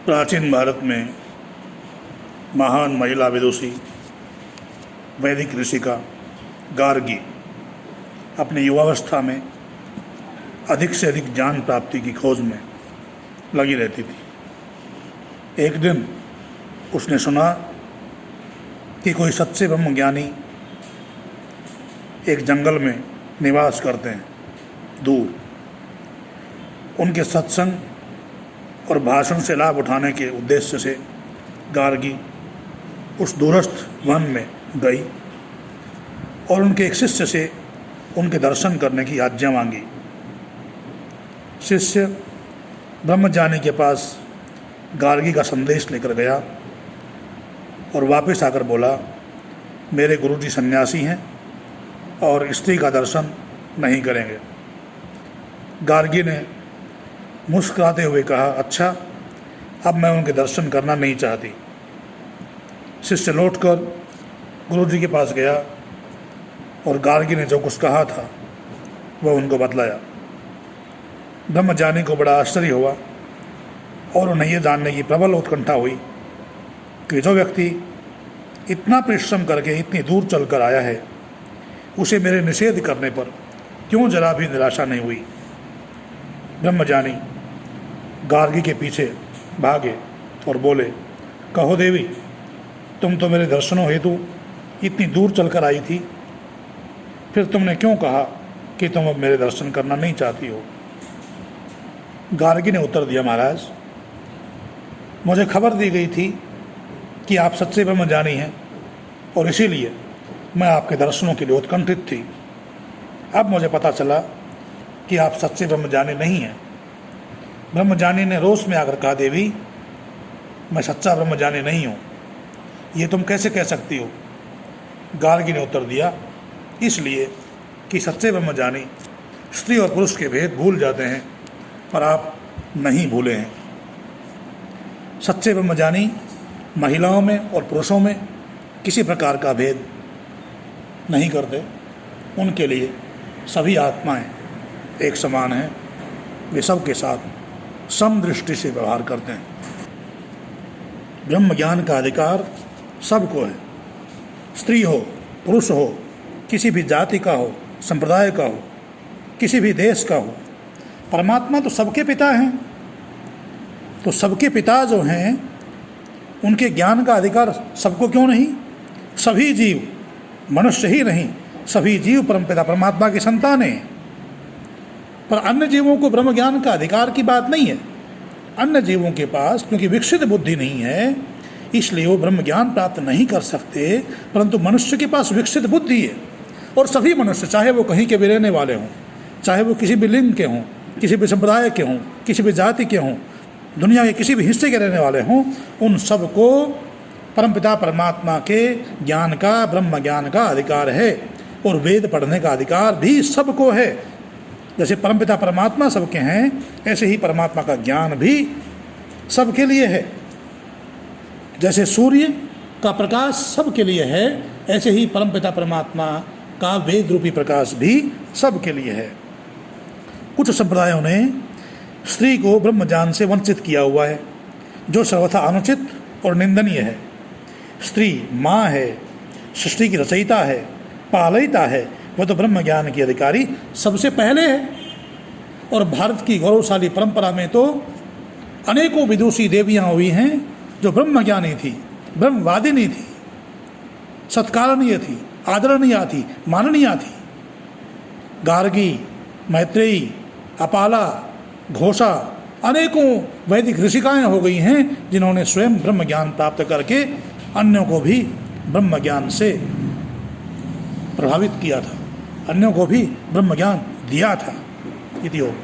प्राचीन भारत में महान महिला विदुषी वैदिक ऋषिका गार्गी अपनी युवावस्था में अधिक से अधिक ज्ञान प्राप्ति की खोज में लगी रहती थी। एक दिन उसने सुना कि कोई सच्चे ब्रह्मज्ञानी एक जंगल में निवास करते हैं दूर। उनके सत्संग और भाषण से लाभ उठाने के उद्देश्य से गार्गी उस दूरस्थ वन में गई और उनके एक शिष्य से उनके दर्शन करने की आज्ञा मांगी। शिष्य ब्रह्मज्ञानी के पास गार्गी का संदेश लेकर गया और वापस आकर बोला, मेरे गुरुजी सन्यासी हैं और स्त्री का दर्शन नहीं करेंगे। गार्गी ने मुस्कुराते हुए कहा, अच्छा, अब मैं उनके दर्शन करना नहीं चाहती। शिष्य लौटकर गुरुजी के पास गया और गार्गी ने जो कुछ कहा था वह उनको बतलाया। ब्रह्मज्ञानी को बड़ा आश्चर्य हुआ और उन्हें यह जानने की प्रबल उत्कंठा हुई कि जो व्यक्ति इतना परिश्रम करके इतनी दूर चलकर आया है, उसे मेरे निषेध करने पर क्यों जरा भी निराशा नहीं हुई। ब्रह्मज्ञानी गार्गी के पीछे भागे और बोले, कहो देवी, तुम तो मेरे दर्शनों हेतु इतनी दूर चलकर आई थी, फिर तुमने क्यों कहा कि तुम अब मेरे दर्शन करना नहीं चाहती हो। गार्गी ने उत्तर दिया, महाराज, मुझे खबर दी गई थी कि आप सच्चे ब्रह्मज्ञानी हैं और इसीलिए मैं आपके दर्शनों के लिए उत्कंठित थी। अब मुझे पता चला कि आप सच्चे ब्रह्मज्ञानी नहीं हैं। ब्रह्मज्ञानी ने रोष में आकर कहा, देवी, मैं सच्चा ब्रह्मज्ञानी नहीं हूँ, ये तुम कैसे कह सकती हो। गार्गी ने उत्तर दिया, इसलिए कि सच्चे ब्रह्मज्ञानी स्त्री और पुरुष के भेद भूल जाते हैं, पर आप नहीं भूले हैं। सच्चे ब्रह्मज्ञानी महिलाओं में और पुरुषों में किसी प्रकार का भेद नहीं करते। उनके लिए सभी आत्माएं एक समान हैं, वे सबके साथ समदृष्टि से व्यवहार करते हैं। ब्रह्म ज्ञान का अधिकार सबको है, स्त्री हो, पुरुष हो, किसी भी जाति का हो, संप्रदाय का हो, किसी भी देश का हो। परमात्मा तो सबके पिता हैं, तो सबके पिता जो हैं उनके ज्ञान का अधिकार सबको क्यों नहीं। सभी जीव, मनुष्य ही नहीं, सभी जीव परमपिता परमात्मा की संतान हैं। पर अन्य जीवों को ब्रह्म ज्ञान का अधिकार की बात नहीं है। अन्य जीवों के पास क्योंकि विकसित बुद्धि नहीं है, इसलिए वो ब्रह्म ज्ञान प्राप्त नहीं कर सकते, परंतु मनुष्य के पास विकसित बुद्धि है। और सभी मनुष्य, चाहे वो कहीं के भी रहने वाले हों, चाहे वो किसी भी लिंग के हों, किसी भी संप्रदाय के हों, किसी भी जाति के हों, दुनिया के किसी भी हिस्से के रहने वाले हों, उन सबको परमपिता परमात्मा के ज्ञान का, ब्रह्म ज्ञान का अधिकार है। और वेद पढ़ने का अधिकार भी सबको है। जैसे परमपिता परमात्मा सबके हैं, ऐसे ही परमात्मा का ज्ञान भी सबके लिए है। जैसे सूर्य का प्रकाश सबके लिए है, ऐसे ही परमपिता परमात्मा का वेद रूपी प्रकाश भी सबके लिए है। कुछ संप्रदायों ने स्त्री को ब्रह्म ज्ञान से वंचित किया हुआ है, जो सर्वथा अनुचित और निंदनीय है। स्त्री माँ है, सृष्टि की रचयिता है, पालयिता है, वह तो ब्रह्म ज्ञान की अधिकारी सबसे पहले है। और भारत की गौरवशाली परंपरा में तो अनेकों विदुषी देवियाँ हुई हैं जो ब्रह्मज्ञानी थी, ब्रह्मवादिनी थी, सत्कारणीय थी, आदरणीय थी, माननीय थी। गार्गी, मैत्रेयी, अपाला, घोषा, अनेकों वैदिक ऋषिकाएँ हो गई हैं जिन्होंने स्वयं ब्रह्म ज्ञान प्राप्त करके अन्यों को भी ब्रह्म ज्ञान से प्रभावित किया था, अन्यों को भी ब्रह्म ज्ञान दिया था। इति ओम।